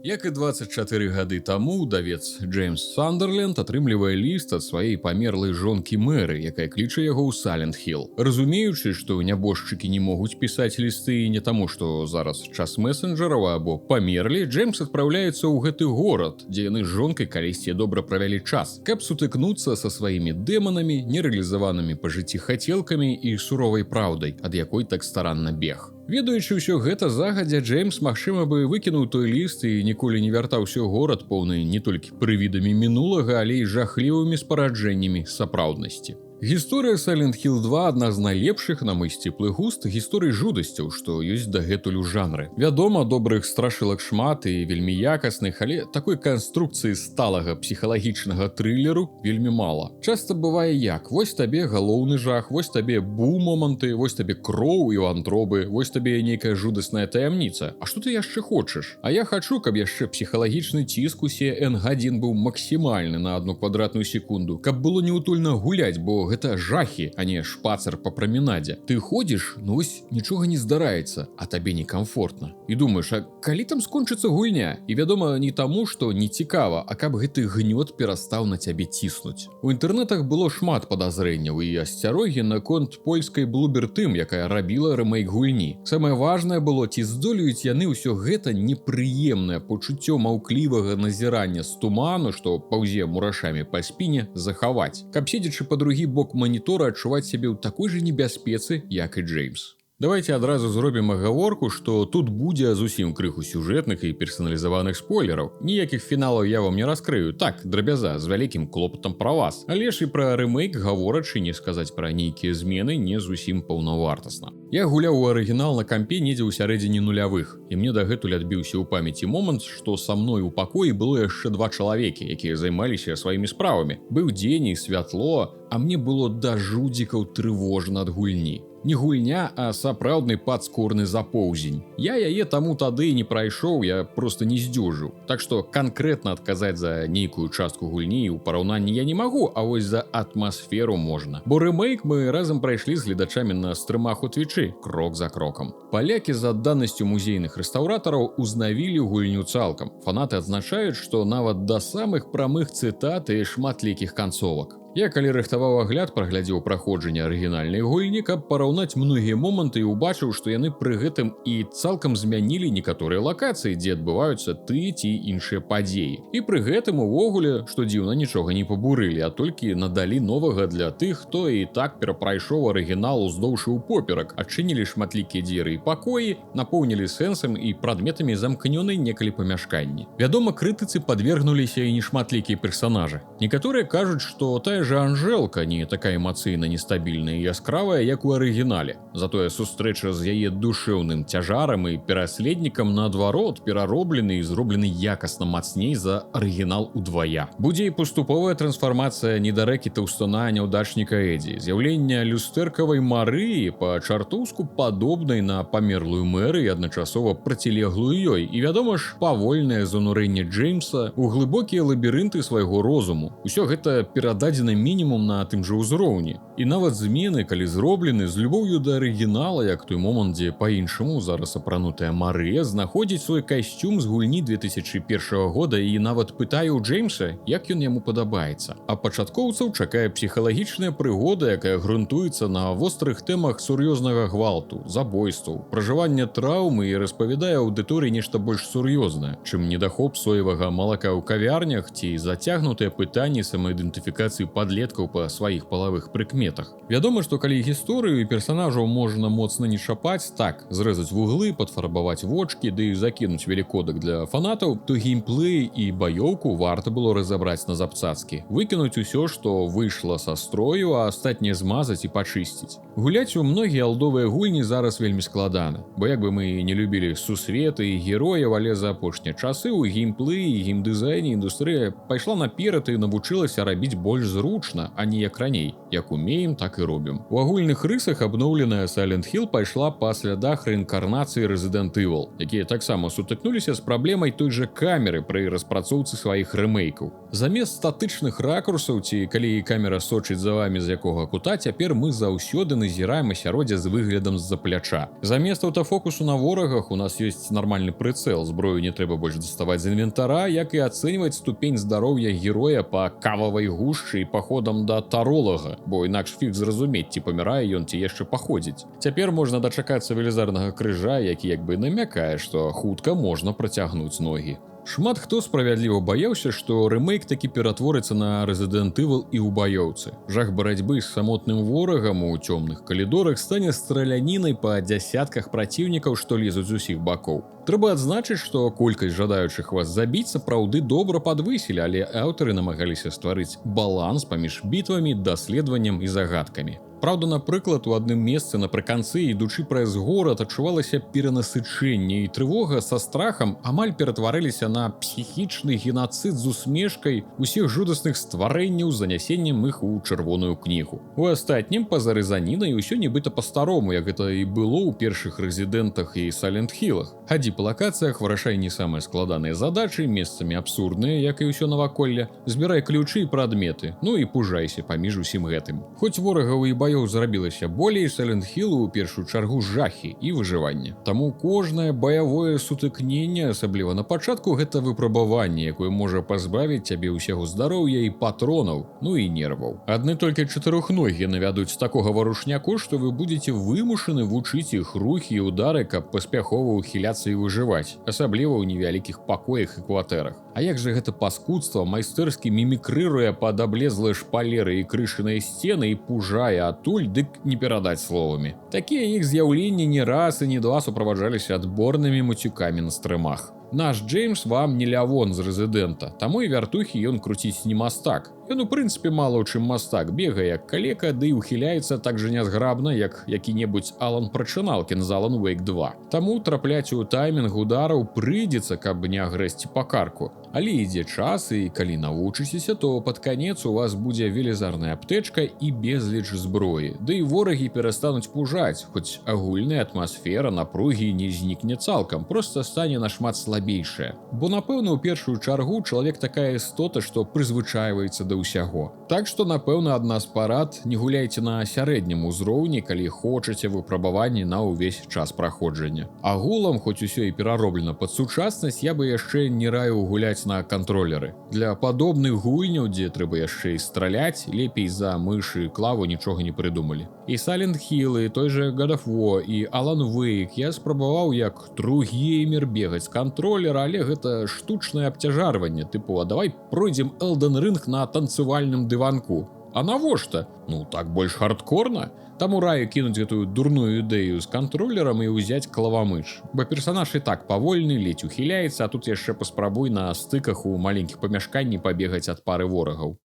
Як і 24 гады таму, удавец Джеймс Сандерленд атрымлівае ліст ад сваёй памерлай жонкі Мэры, якая кліча яго ў Салент-Хілл. Разумеючы, што нябожчыкі не могуць пісаць лісты не таму, што зараз час месенджераў або памерлі, Джеймс адпраўляецца ў гэты горад, дзе яны з жонкай калісьці добра правялі час, каб сутыкнуцца са сваімі дэманамі, нерэалізаванымі па жыцці хацелкамі і суровай праўдай, ад якой так старанна бег. Ведаючы ўсё гэта загадзя, Джеймс, магчыма бы, выкінуў той ліст і ніколі не вяртаўся ў горад, поўны не толькі прывідамі мінулага, але і жахлівымі спараджэннямі сапраўднасці. Гісторыя Silent Hill 2 адна з найлепшых, на мой сціплы густ, гісторый жудасцяў, што ёсць дагэтуль у жанры. Вядома, добрых страшылак шмат і вельмі якасных, але такой канструкцыі сталага псіхалагічнага трылеру вельмі мала. Часта бывае як: вось табе галоўны жах, вось табе бу-моманты, вось табе кроў і вантробы, вось табе нейкая жудасная таямніца. А што ты яшчэ хочаш? А я хачу, каб яшчэ псіхалагічны ціск усе N1 быў максімальны на 1 квадратную секунду, каб было неутульна гуляць, бо гэта жахі, а не шпацар па праменадзе. Ты ходзіш, ну вось нічога не здараецца, а табе некамфортна. І думаеш, а калі там скончыцца гульня? І вядома, не таму, што не цікава, а каб гэты гнёт перастаў на цябе ціснуць. У інтэрнэтах было шмат падазрэнняў і асцярогі наконт польскай Bloober Team, якая рабіла рэмейк гульні. Самае важнае было, ці здолеюць яны ўсё гэта непрыемнае пачуццё маўклівага назірання з туману, што паўзе мурашамі па спіне, захаваць. Каб седзячы па другі бок манітора адчуваць сябе ў такой жа небяспецы, як і Джеймс. Давайте адразу зробім агаворку, што тут будзе зусім крыху сюжэтных і персаналізаваных спойлераў. Ніякіх фіналаў я вам не раскрыю. Так, драбяза, з вялікім клопатам пра вас. Але ж і пра рэмейк гаворачы, не сказаць пра нейкія змены, не зусім паўнавартасна. Я гуляў у арыгінал на кампе недзе ў сярэдзіне нулявых, і мне дагэтуль адбіўся ў памяці момант, што са мной у пакоі было яшчэ 2 чалавекі, якія займаліся сваімі справамі. Быў дзень і святло, а мне было да жудзікаў трывожна ад гульні. Не гульня, а сапраўдны падскорны запоўзень. Я яе таму тады не прайшоў, я проста не здзюжыў. Так што канкрэтна адказаць за нейкую частку гульні ў параўнанні я не магу, а вось за атмасферу можна. Бо рэмейк мы разам прайшлі з гледачамі на стрымах у Твічы, крок за крокам. Палякі з адданасцю музейных рэстаўратараў узнавілі гульню цалкам. Фанаты адзначаюць, што нават да самых прамых цытат і шматлікіх канцовак. Я, калі рыхтаваў агляд, праглядзеў праходжанне арыгінальнай гульні, каб параўнаць многія моманты і ўбачыў, што яны пры гэтым і цалкам змянілі некаторыя лакацыі, дзе адбываюцца ты ці іншыя падзеі. І пры гэтым увогуле, што дзіўна, нічога не пабурылі, а толькі надалі новага для тых, хто і так перапрайшоў арыгінал уздоўж і ўпоперак, адчынілі шматлікія дзверы і пакоі, напоўнілі сэнсам і прадметамі замкнёнай некалі памяшканні. Вядома, крытыцы падвергнуліся і нешматлікія персанажы. Некаторыя кажуць, што тая же Анжэлка не такая эмацыйна нестабільная і яскравая, як у арыгінале. Затое сустрэча з яе душэўным цяжарам і пераследнікам, наадварот, перароблены і зроблены якасна мацней за арыгінал удвая. Будзе і паступовая трансфармацыя недарэкі таўстуна няўдачніка Эдзі, з'яўлення люстэркавай Марыі па-чартоўску падобнай на памерлую Мэры і адначасова процілеглую ёй. І, вядома ж, павольнае занурэнне Джеймса ў глыбокія лабірынты свайго розуму. Усё гэта перададзена мінімум на тым жа ўзроўні. І нават змены, калі зроблены з любоўю да арыгінала, як той момант, дзе па-іншаму зараз апранутая Марыя знаходзіць свой касцюм з гульні 2001 года і нават пытае ў Джеймса, як ён яму падабаецца. А пачаткоўцаў чакае псіхалагічная прыгода, якая грунтуецца на вострых тэмах сур'ёзнага гвалту, забойстваў, пражывання траўмы і распавядае аўдыторыі нешта больш сур'ёзнае, чым недахоп соевага малака ў кавярнях ці зацягнутыя пытанні самаідэнтыфікацыі падлеткаў па сваіх палавых прыкметах. Вядома, што калі гісторыю і персанажаў можна моцна не шапаць, так, зрэзаць вуглы, падфарбаваць вочкі, ды закінуць велікодак для фанатаў, то геймплей і баёўку варта было разабраць на запцацкі, выкінуць усё, што выйшла са строю, а астатняе змазаць і пачысціць. Гуляць у многія алдовыя гульні зараз вельмі складана, бо як бы мы не любілі сусветы і герояў, але за апошнія часы ў геймплеі і геймдызайне індустрыя пайшла наперад і навучылася рабіць больш зручна зручна, а не як раней, як умеем, так і робім. У агульных рысах абноўленая Silent Hill пайшла па слядах рэінкарнацыі Resident Evil, якія таксама сутыкнуліся з праблемай той жа камеры пры распрацоўцы сваіх рэмейкаў. Замест статычных ракурсаў ці калі камера сочыць за вами з якога кута, цяпер мы заўсёды назіраем асяроддзе з выглядам з-за пляча. Замест аўтафокусу на ворагах у нас ёсць нармальны прыцэл, зброю не трэба больш даставаць з інвентара, як і ацэньваць ступень здароўя героя па кававай гушчы і паходам да таролага, бо інакш фіг зразумець, ці памірае ён, ці яшчэ паходзіць. Цяпер можна дачакацца велізарнага крыжа, які як бы намякае, што хутка можна працягнуць ногі. Шмат хто справядліва баяўся, што рэмейк такі ператворыцца на Resident Evil і ў баёўцы. Жах барацьбы з самотным ворагам у цёмных калідорах стане стралянінай па дзясятках праціўнікаў, што лезуць з усіх бакоў. Трэба адзначыць, што колькасць жадаючых вас забіць сапраўды добра падвысілі, але аўтары намагаліся стварыць баланс паміж бітвамі, даследаваннем і загадкамі. Праўда, напрыклад, у адным месцы напрыканцы, ідучы праз горад, адчувалася перанасычэнне і трывога са страхам амаль ператварыліся на псіхічны генацыд з усмешкай усіх жудасных стварэнняў з занясеннем іх у чырвоную кнігу. У астатнім, па-за рэзанінай, усё нібыта па-старому, як гэта і было ў першых рэзідэнтах і Silent Hillах. Хадзі па лакацыях, вырашай не самыя складаныя задачы, месцамі абсурдныя, як і ўсё наваколле, збірай ключы і прадметы, ну і пужайся паміж усім гэтым. Хоць ворагаў і зрабілася болей, Silent Hill у першую чаргу жахі і выжыванне. Таму кожнае баявое сутыкненне, асабліва на пачатку, гэта выпрабаванне, якое можа пазбавіць цябе ўсяго здароўя і патронаў, ну і нерваў. Адны толькі чатырохногі навядуць такога варушняку, што вы будзеце вымушаны вучыць іх рухі і удары, каб паспяхова ўхіляцца і выжываць, асабліва ў невялікіх пакоях і кватэрах. А як жа гэта паскудства майстэрскі мімікрыруе пад аблезлыя шпалеры і крышаныя сцены і пужае адтуль, дык не перадаць словамі. Такія іх з'яўленні не раз і не два суправаджаліся адборнымі муцюкамі на стрымах. Наш Джеймс вам не лявон з рэзідэнта, таму і вяртухі ён круціць не мастак. Ён у прынцыпе мала ў чым мастак, бегае як калека, ды і ухіляецца так жа нязграбна, як які-небудзь Алан Прачыналкін з Alan Wake 2. Таму трапляць у таймінг удараў прыйдзецца, каб не агрэсці па карку. Але ідзе час, і калі навучыцеся, то пад канец у вас будзе велізарная аптэчка і безліч зброі. Ды і ворагі перастануць пужаць, хоць агульная атмасфера напругі не знікне цалкам, проста стане нашмат слабейшая. Бо, напэўна, у першую чаргу чалавек такая істота, што прызвычайваецца да ўсяго. Так што, напэўна, ад нас парад, не гуляйце на сярэднім узроўні, калі хочаце выпрабаванні на ўвесь час праходжання. Агулам, хоць усё і перароблена пад сучаснасць, я бы яшчэ не раіў гуляць на кантролеры. Для падобных гульняў, дзе трэба яшчэ і страляць, лепей за мышы і клаву нічога не прыдумалі. І Silent Hill, і той же God of War, і Alan Wake я спрабаваў як true геймер бегаць з кантролера, але гэта штучнае абцяжарванне, тыпу, а давай пройдзем Elden Ring на танцевальным дыванку. А навошта? Ну, так больш хардкорна. Таму раю кінуць гэтую дурную ідэю з кантролерам і ўзяць клавамыш. Бо персанаж і так павольны, ледзь ухіляецца, а тут яшчэ паспрабуй на стыках у маленькіх памяшканні пабегаць ад пары ворагаў.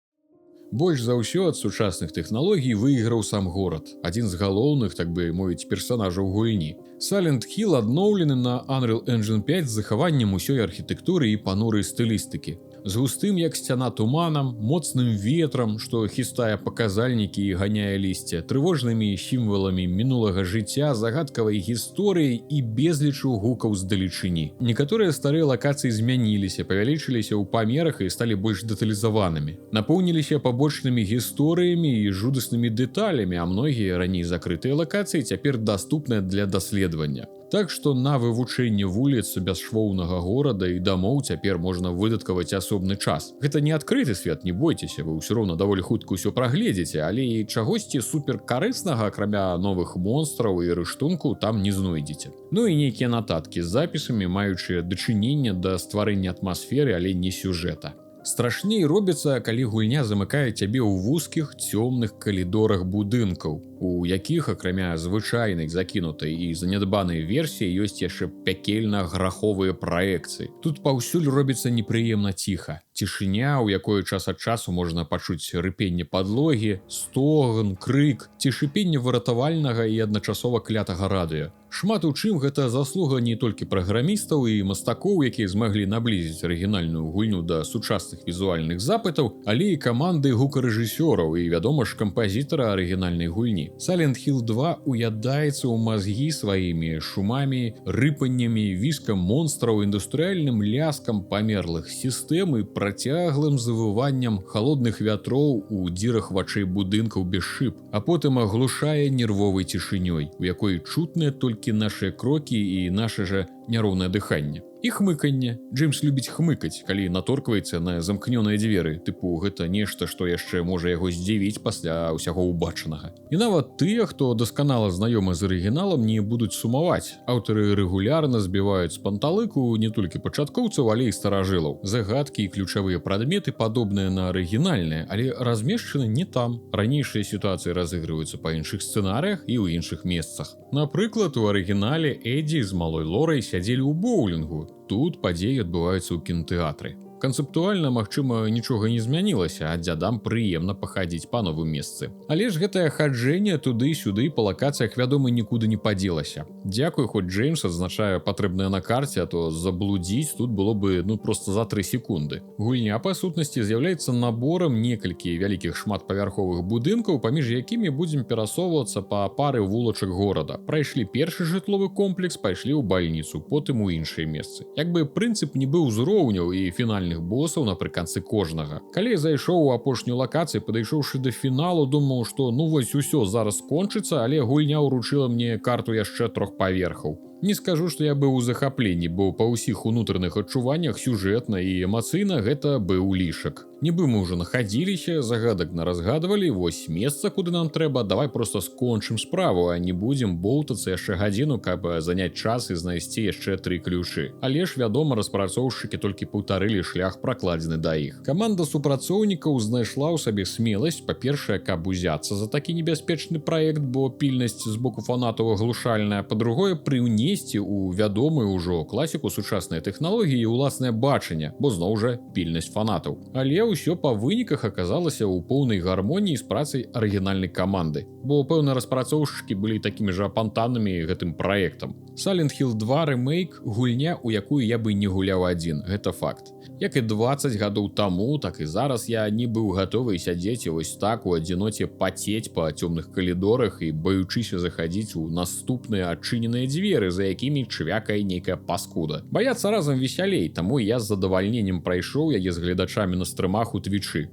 Больш за ўсё ад сучасных тэхналогій выйграў сам горад, адзін з галоўных, так бы мовіць, персанажаў гульні. Silent Hill адноўлены на Unreal Engine 5 з захаваннем усёй архітэктуры і панурай стылістыкі. З густым, як сцяна, туманам, моцным ветрам, што хістае паказальнікі і ганяе лісце, трывожнымі сімваламі мінулага жыцця, загадкавай гісторыяй і безлічу гукаў здалечыні. Некаторыя старыя лакацыі змяніліся, павялічыліся ў памерах і сталі больш дэталізаванымі. Напоўніліся пабочнымі гісторыямі і жудаснымі дэталямі, а многія раней закрытыя лакацыі цяпер даступныя для даследавання. Так што на вывучэнне вуліц бясшвоўнага горада і дамоў цяпер можна выдаткаваць асобны час. Гэта не адкрыты свет, не бойцеся, вы ўсё роўна даволі хутка ўсё прагледзеце, але і чагосьці суперкарыснага, акрамя новых монстраў і рыштунку, там не знойдзеце. Ну і нейкія нататкі з запісамі, маючыя дачыненне да стварэння атмасферы, але не сюжэта. Страшней робіцца, калі гульня замыкае цябе ў вузкіх, цёмных калідорах будынкаў, у якіх, акрамя звычайнай закінутай і занядбанай версіі, ёсць яшчэ пякельна-граховыя праекцыі. Тут паўсюль робіцца непрыемна ціха. Цішыня, у якой час ад часу можна пачуць рыпенне падлогі, стогн, крык ці шыпенне выратавальнага і адначасова клятага радыё. Шмат у чым гэта заслуга не толькі праграмістаў і мастакоў, якія змаглі наблізіць арыгінальную гульню да сучасных візуальных запытаў, але і каманды гукарэжысёраў і, вядома ж, кампазітара арыгінальнай гульні. Silent Hill 2 уядаецца ў мазгі сваімі шумамі, рыпаннямі, віскам монстраў, індустрыяльным ляскам памерлых сістэм і працяглым завываннем халодных вятроў у дзірах вачэй будынкаў без шыб, а потым аглушае нервовай цішынёй, у якой чутныя толькі нашыя крокі і наша жа няроўнае дыханне. І хмыканне. Джеймс любіць хмыкаць, калі наторкваецца на замкнёныя дзверы, тыпу гэта нешта, што яшчэ можа яго здзівіць пасля ўсяго ўбачанага. І нават тыя, хто дасканала знаёмы з арыгіналам, не будуць сумаваць. Аўтары рэгулярна збіваюць з панталыку не толькі пачаткоўцаў, але і старажылаў. Загадкі і ключавыя прадметы падобныя на арыгінальныя, але размешчаны не там. Ранейшыя сітуацыі разыгрываюцца па іншых сцэнарыях і ў іншых месцах. Напрыклад, у арыгінале Эдді з малой Лорай сядзелі ў боулінгу. Тут падзеі адбываюцца ў кінатэатры. Канцэптуальна, магчыма, нічога не змянілася, а дзядам прыемна пахадзіць па новым месцы. Але ж гэтае хаджэнне туды-сюды па лакацыях, вядома, нікуды не падзелася. Дзякуй, хоць Джеймс адзначае патрэбнае на карце, а то заблудзіць тут было бы проста за 3 секунды. Гульня, па сутнасці, з'яўляецца наборам некалькі вялікіх шматпавярховых будынкаў, паміж якімі будзем перасоўвацца па пары вулачак горада. Прайшлі першы жытловы комплекс, пайшлі ў бальніцу, потым у іншыя месцы. Як бы прынцып не быў узроўняў і фінальных босаў напрыканцы кожнага. Калі зайшоў у апошнюю лакацыю, падышоўшы да фіналу, думаў, што вось усё зараз скончыцца, але гульня ўручыла мне карту яшчэ 3 паверхаў. Не скажу, што я быў у захапленні, бо па ўсіх унутраных адчуваннях сюжэтна і эмацыйна гэта быў лішак. Нібы мы ўжо нахадзіліся, загадак наразгадвалі, вось месца, куды нам трэба, давай проста скончым справу, а не будзем боўтацца яшчэ гадзіну, каб заняць час і знайсці яшчэ 3 ключы. Але ж, вядома, распрацоўшчыкі толькі паўтарылі шлях пракладзены да іх. Каманда супрацоўнікаў знайшла ў сабе смеласць, па-першае, каб узяцца за такі небяспечны праект, бо пільнасць з боку фанатаў аглушальная, па-другое, прыўнесці ў вядомую ўжо класіку сучасныя тэхналогіі і ўласнае бачанне, бо зноў жа пільнасць фанатаў. Але ўсё па выніках аказалася ў поўнай гармоніі з працай арыгінальнай каманды, бо пэўна распрацоўшчыкі былі такімі жа апантанамі гэтым праектам. Silent Hill 2 ремейк – гульня, у якую я бы не гуляў адзін, гэта факт. Як і 20 гадоў таму, так і зараз я не быў гатовы сядзець вось так у адзіноце пацець па цёмных калідорах і баючыся захадзіць у наступныя адчыненыя дзверы, за якімі чвякае нейкая паскуда. Баяцца разам весялей, таму я з задавальненнем прайшоў яе з гледачамі на стрымах у Твічы.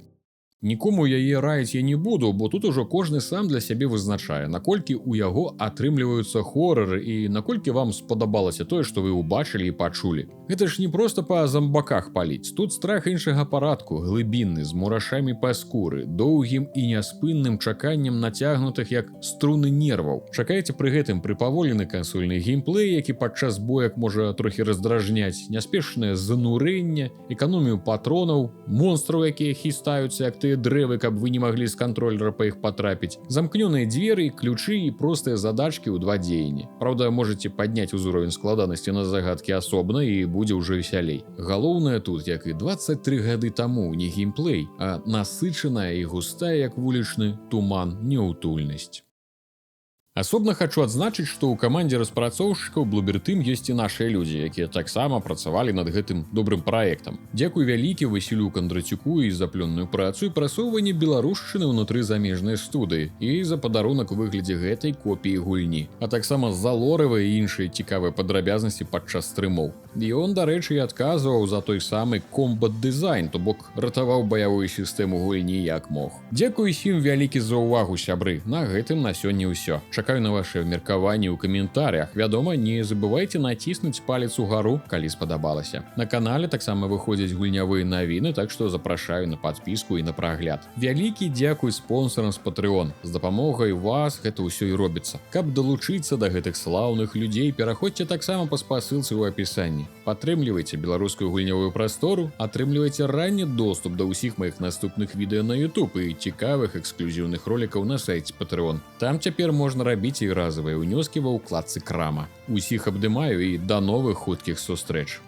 Нікому яе раіць я не буду, бо тут ужо кожны сам для сябе вызначае, наколькі ў яго атрымліваюцца хорары і наколькі вам спадабалася тое, што вы ўбачылі і пачулі. Гэта ж не проста па замбаках паліць. Тут страх іншага парадку, глыбінны, з мурашамі па скуры, доўгім і няспынным чаканнем нацягнутых як струны нерваў. Чакаеце пры гэтым прыпаволены кансольны геймплей, які падчас боек можа трохі раздражняць, няспешнае занурэнне, эканомію патронаў, монстраў, якія хістаюцца як ты дрэвы, каб вы не маглі з кантролера па іх патрапіць, замкнёныя дзверы, ключы і простыя задачкі ў 2 дзеянні. Праўда, можаце падняць узровень складанасці на загадкі асобна і будзе ўжо весялей. Галоўнае тут, як і 23 гады таму, не геймплей, а насычаная і густая, як вулічны туман, няўтульнасць. Асобна хачу адзначыць, што ў камандзе распрацоўшчыкаў Bloober Team ёсць і нашыя людзі, якія таксама працавалі над гэтым добрым праектам. Дзякуй вялікі Васілю Кандрацюку і за плённую працу і прасоўванне беларушчыны ўнутры замежнай студыі і за падарунак у выглядзе гэтай копіі гульні, а таксама за лоравыя і іншыя цікавыя падрабязнасці падчас стрымоў. Ён, дарэчы, і адказваў за той самы комбат-дызайн, то бок ратаваў баявую сістэму гульні як мог. Дзякуй усім вялікі за ўвагу, сябры. На гэтым на сёння ўсё. Чакаю на ваше меркаванні ў каментарях. Вядома, не забывайце націснуць палец угару, калі спадабалася. На канале таксама выходзяць гульнявыя навіны, так што запрашаю на падпіску і на прагляд. Вялікі дзякуй спонсорам з Patreon. З дапамогай вас гэта ўсё і робіцца. Каб далучыцца да гэтых слаўных людзей, пераходзьце таксама па спасылцы ў апісанні. Падтрымлівайце беларускую гульнявую прастору, атрымлівайце ранні доступ да ўсіх маіх наступных відэа на YouTube і цікавых эксклюзіўных ролікаў на сайце Patreon. Там цяпер можна рабіць і разовыя ўнёскі ва ўкладцы крама. Усіх абдымаю і да новых хуткіх сустрэч.